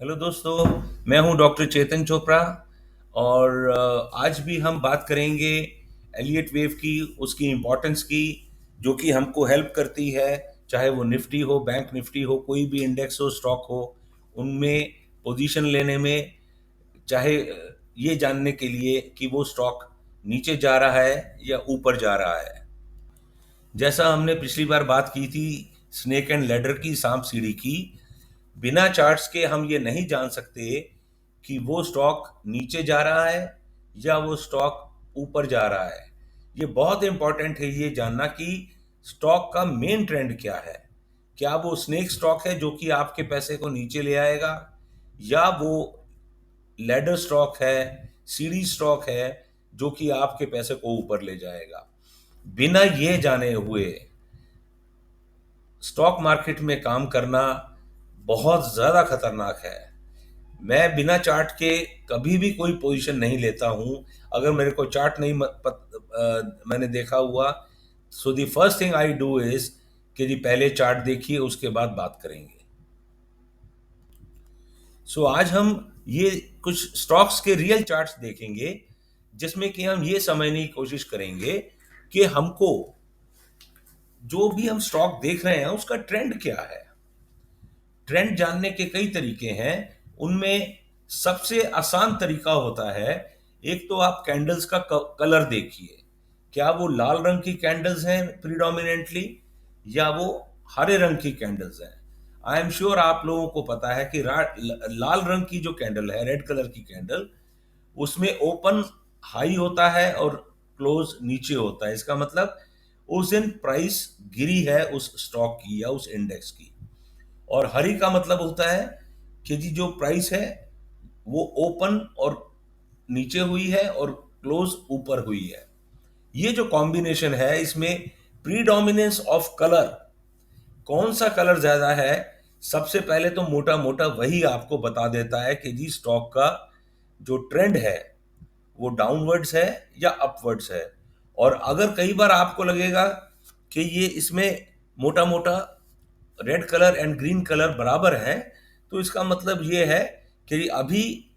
Hello दोस्तों, मैं हूं डॉक्टर चेतन चोपड़ा। और आज भी हम बात करेंगे एलियट वेव की, उसकी इम्पोर्टेंस की, जो कि हमको हेल्प करती है। चाहे वो निफ्टी हो, बैंक निफ्टी हो, कोई भी इंडेक्स हो, स्टॉक हो, उनमें पोजीशन लेने में। चाहे ये जानने के लिए कि वो स्टॉक नीचे जा रहा है या ऊपर जा रहा है। जैसा हमने पिछली बार बात की थी स्नेक एंड लैडर की, सांप सीढ़ी की, बिना चार्ट्स के हम ये नहीं जान सकते कि वो स्टॉक नीचे जा रहा है या वो स्टॉक ऊपर जा रहा है। ये बहुत इंपॉर्टेंट है ये जानना कि स्टॉक का मेन ट्रेंड क्या है। क्या वो स्नेक स्टॉक है जो कि आपके पैसे को नीचे ले आएगा, या वो लैडर स्टॉक है, सीढ़ी स्टॉक है, जो कि आपके पैसे को ऊपर ले जाएगा। बिना ये जाने हुए स्टॉक मार्केट में काम करना बहुत ज़्यादा खतरनाक है। मैं बिना चार्ट के कभी भी कोई पोजीशन नहीं लेता हूं। अगर मेरे को चार्ट नहीं मैंने देखा हुआ, so the first thing I do is कि जी पहले चार्ट देखिए, उसके बाद बात करेंगे। सो आज हम ये कुछ स्टॉक्स के रियल चार्ट्स देखेंगे, जिसमें कि हम ये समझने की कोशिश करेंगे कि हमको जो भी हम स्टॉक देख रहे हैं उसका ट्रेंड क्या है। ट्रेंड जानने के कई तरीके हैं। उनमें सबसे आसान तरीका होता है, एक तो आप कैंडल्स का कलर देखिए। क्या वो लाल रंग की कैंडल्स हैं प्रीडोमिनेंटली, या वो हरे रंग की कैंडल्स हैं। आई एम श्योर आप लोगों को पता है कि लाल रंग की जो कैंडल है, रेड कलर की कैंडल, उसमें ओपन हाई होता है और क्लोज नीचे होता है। इसका मतलब उस दिन प्राइस गिरी है उस स्टॉक की या उस इंडेक्स की। और हरी का मतलब होता है कि जी जो प्राइस है वो ओपन और नीचे हुई है और क्लोज ऊपर हुई है। ये जो कॉम्बिनेशन है, इसमें प्रीडोमिनेंस ऑफ कलर, कौन सा कलर ज्यादा है, सबसे पहले तो मोटा मोटा वही आपको बता देता है कि जी स्टॉक का जो ट्रेंड है वो डाउनवर्ड्स है या अपवर्ड्स है। और अगर कई बार आपको लगेगा कि ये इसमें मोटा मोटा red colour and green colour बराबर है, तो इसका मतलब ये है कि अभी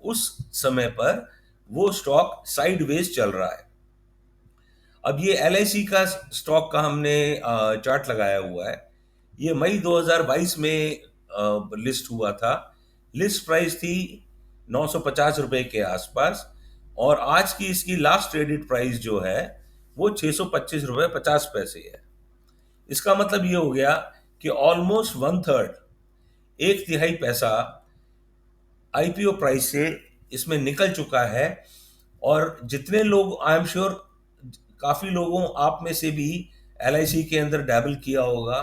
उस समय पर वो स्टॉक साइडवेज चल रहा है। अब ये LIC का स्टॉक का हमने चार्ट लगाया हुआ है। ये मई 2022 में लिस्ट हुआ था। लिस्ट प्राइस थी 950 रुपए के आसपास, और आज की इसकी लास्ट ट्रेडेड प्राइस जो है वो 625 रुपए 50 पैसे है। इसका मतलब ये हो गया कि ऑलमोस्ट वन थर्ड, एक तिहाई पैसा IPO प्राइस से इसमें निकल चुका है। और जितने लोग, आई एम श्योर काफी लोगों आप में से भी LIC के अंदर डैबल किया होगा,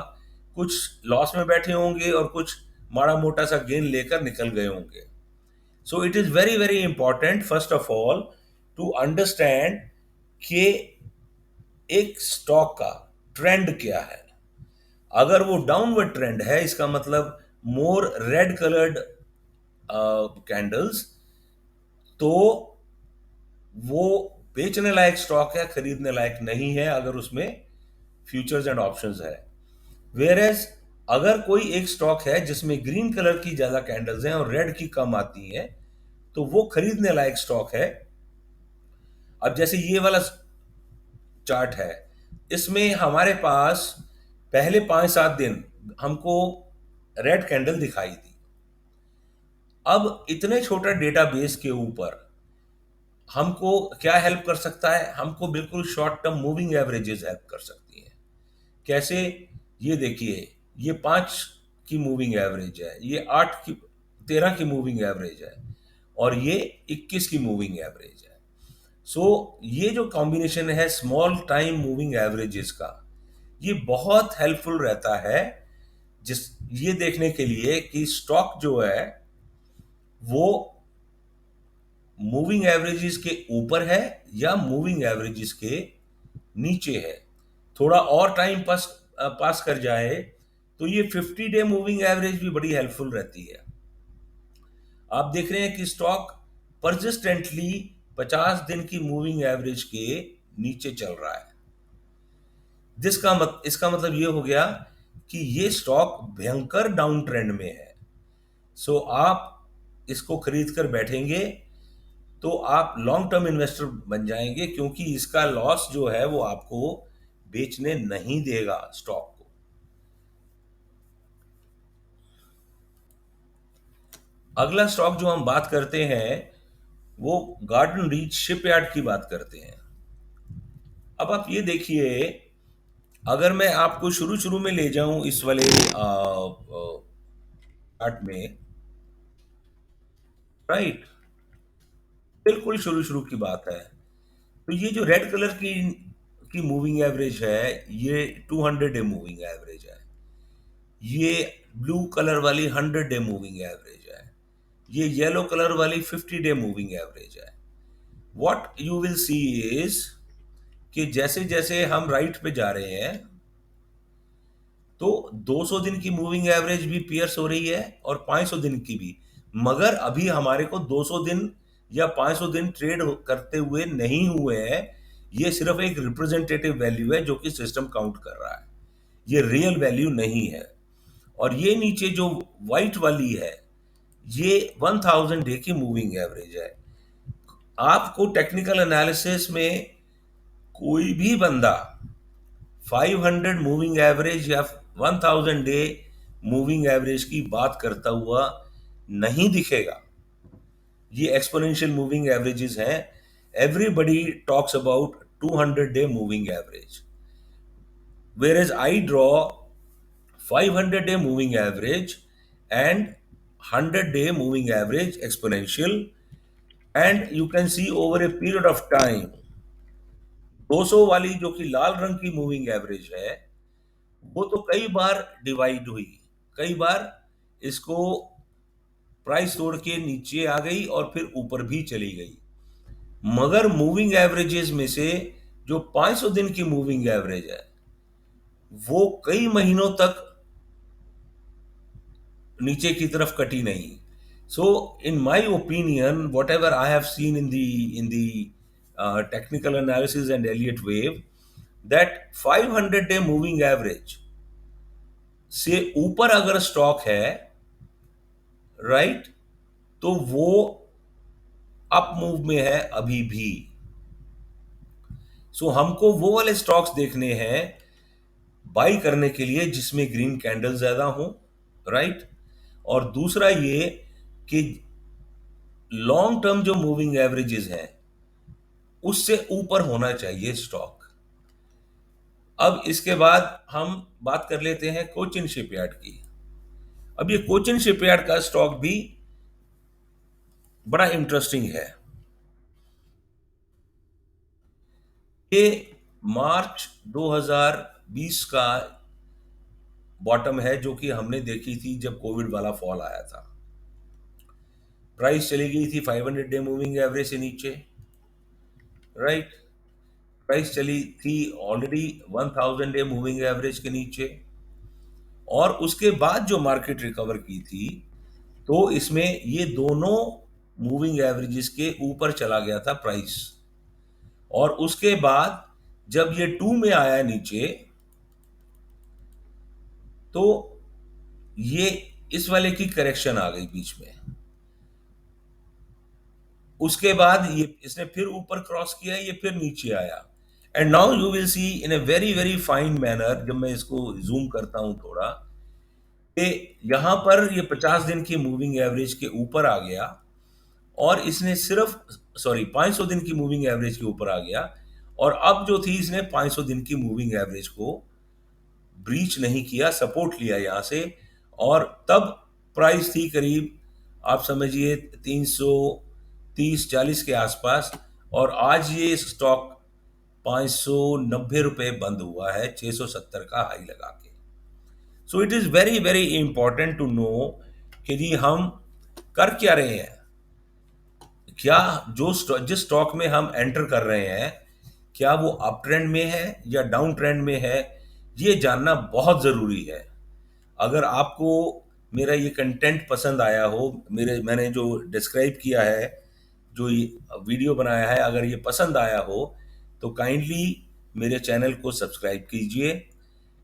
कुछ लॉस में बैठे होंगे और कुछ माड़ा मोटा सा गेन लेकर निकल गए होंगे। So it is very very important first of all to understand कि एक स्टॉक का ट्रेंड क्या है। अगर वो डाउनवर्ड ट्रेंड है, इसका मतलब मोर रेड कलर्ड कैंडल्स, तो वो बेचने लायक स्टॉक है, खरीदने लायक नहीं है अगर उसमें फ्यूचर्स एंड ऑप्शंस है। वेयर एज अगर कोई एक स्टॉक है जिसमें ग्रीन कलर की ज्यादा कैंडल्स हैं और रेड की कम आती हैं, तो वो खरीदने लायक स्टॉक है। अब जैसे ये वाला चार्ट है, इसमें हमारे पास पहले 5-7 दिन हमको रेड कैंडल दिखाई दी। अब इतने छोटा डेटाबेस के ऊपर हमको क्या हेल्प कर सकता है? हमको बिल्कुल short term moving averages help कर सकती हैं। कैसे? ये देखिए, ये 5 की मूविंग एवरेज है, ये 8 की, 13 की मूविंग एवरेज है, और ये 21 की मूविंग एवरेज है। सो ये जो कॉम्बिनेशन है स्मॉल टाइम मूविंग एवरेजेस का, ये बहुत हेल्पफुल रहता है जिस ये देखने के लिए कि स्टॉक जो है वो मूविंग एवरेजेस के ऊपर है या मूविंग एवरेजेस के नीचे है। थोड़ा और टाइम पास पास कर जाए तो ये 50 डे मूविंग एवरेज भी बड़ी हेल्पफुल रहती है। आप देख रहे हैं कि स्टॉक परसिस्टेंटली 50 दिन की मूविंग एवरेज के नीचे चल रहा है। इसका मतलब ये हो गया कि ये स्टॉक भयंकर डाउन ट्रेंड में है। सो आप इसको खरीद कर बैठेंगे तो आप लॉन्ग टर्म इन्वेस्टर बन जाएंगे, क्योंकि इसका लॉस जो है वो आपको बेचने नहीं देगा स्टॉक को। अगला स्टॉक जो हम बात करते हैं वो गार्डन रीच शिपयार्ड की बात करते हैं। अब आप ये देखिए, अगर मैं आपको शुरू शुरू में ले जाऊं इस वाले चार्ट में, राइट, बिल्कुल शुरू शुरू की बात है, तो ये जो रेड कलर की मूविंग एवरेज है, ये 200 डे मूविंग एवरेज है। ये ब्लू कलर वाली 100 डे मूविंग एवरेज है। ये येलो कलर वाली 50 डे मूविंग एवरेज है। What you will see is कि जैसे जैसे हम राइट पे जा रहे हैं तो 200 दिन की मूविंग एवरेज भी पियर्स हो रही है और 500 दिन की भी। मगर अभी हमारे को 200 दिन या 500 दिन ट्रेड करते हुए नहीं हुए हैं। ये सिर्फ एक रिप्रेजेंटेटिव वैल्यू है जो कि सिस्टम काउंट कर रहा है, ये रियल वैल्यू नहीं है। और ये नीचे जो व्हाइट वाली है, ये 1000 डे की मूविंग एवरेज है। आपको टेक्निकल एनालिसिस में कोई भी बंदा 500 मूविंग एवरेज या 1000 डे मूविंग एवरेज की बात करता हुआ नहीं दिखेगा। ये एक्सपोनेंशियल मूविंग एवरेजेस हैं। Everybody talks about 200 day moving average, where as I draw 500 day moving average and 100 day moving average exponential, and you can see over a period of time 200 वाली जो कि लाल रंग की मूविंग एवरेज है वो तो कई बार डिवाइड हुई, कई बार इसको प्राइस तोड़ के नीचे आ गई और फिर ऊपर भी चली गई। मगर मूविंग एवरेजेस में से जो 500 दिन की मूविंग एवरेज है वो कई महीनों तक नीचे की तरफ कटी नहीं। So in my opinion, whatever I have seen in the technical analysis and Elliott wave, that 500 day moving average से ऊपर अगर स्टॉक है, राइट, तो वो अप मूव में है अभी भी। सो हमको वो वाले स्टॉक्स देखने हैं बाई करने के लिए जिसमें ग्रीन कैंडल ज्यादा हो, राइट। और दूसरा ये कि लॉन्ग टर्म जो मूविंग एवरेजेस हैं उससे ऊपर होना चाहिए स्टॉक। अब इसके बाद हम बात कर लेते हैं कोचिन शिपयार्ड की। अब ये कोचिन शिपयार्ड का स्टॉक भी बड़ा इंटरेस्टिंग है। ये मार्च 2020 का बॉटम है जो कि हमने देखी थी जब कोविड वाला फॉल आया था। प्राइस चली गई थी 500 डे मूविंग एवरेज से नीचे, राइट। प्राइस चली थी ऑलरेडी 1000 डे मूविंग एवरेज के नीचे, और उसके बाद जो मार्केट रिकवर की थी तो इसमें ये दोनों मूविंग एवरेजेस के ऊपर चला गया था प्राइस। और उसके बाद जब ये 2 में आया नीचे तो ये इस वाले की करेक्शन आ गई बीच में। उसके बाद ये इसने फिर ऊपर क्रॉस किया, ये फिर नीचे आया। And now you will see in a very very fine manner, जब मैं इसको जूम करता हूं थोड़ा, कि यहां पर ये 50 दिन की मूविंग एवरेज के ऊपर आ गया और इसने सिर्फ, सॉरी, 500 दिन की मूविंग एवरेज के ऊपर आ गया। और अब जो थी इसने 500 दिन की मूविंग एवरेज को ब्रीच नहीं किया, सपोर्ट लिया यहां से। और तब प्राइस थी करीब, आप समझिए, 330-40 के आसपास, और आज ये स्टॉक 590 रुपए बंद हुआ है 670 का हाई लगा के। So it is very very important to know कि जी हम कर क्या रहे हैं, क्या जिस स्टॉक में हम एंटर कर रहे हैं क्या वो अप ट्रेंड में है या डाउन ट्रेंड में है, ये जानना बहुत जरूरी है। अगर आपको मेरा ये कंटेंट पसंद आया हो, मैंने जो डिस्क्राइब किया है, जो वीडियो बनाया है, अगर ये पसंद आया हो तो काइंडली मेरे चैनल को सब्सक्राइब कीजिए,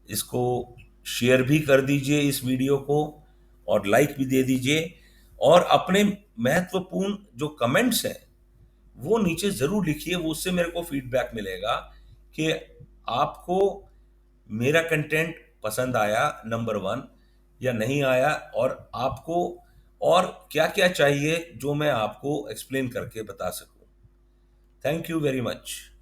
इसको शेयर भी कर दीजिए इस वीडियो को, और लाइक भी दे दीजिए। और अपने महत्वपूर्ण जो कमेंट्स हैं वो नीचे ज़रूर लिखिए, वो उससे मेरे को फीडबैक मिलेगा कि आपको मेरा कंटेंट पसंद आया नंबर 1 या नहीं आया, और आपको और क्या-क्या चाहिए जो मैं आपको एक्सप्लेन करके बता सकूँ। Thank you very much.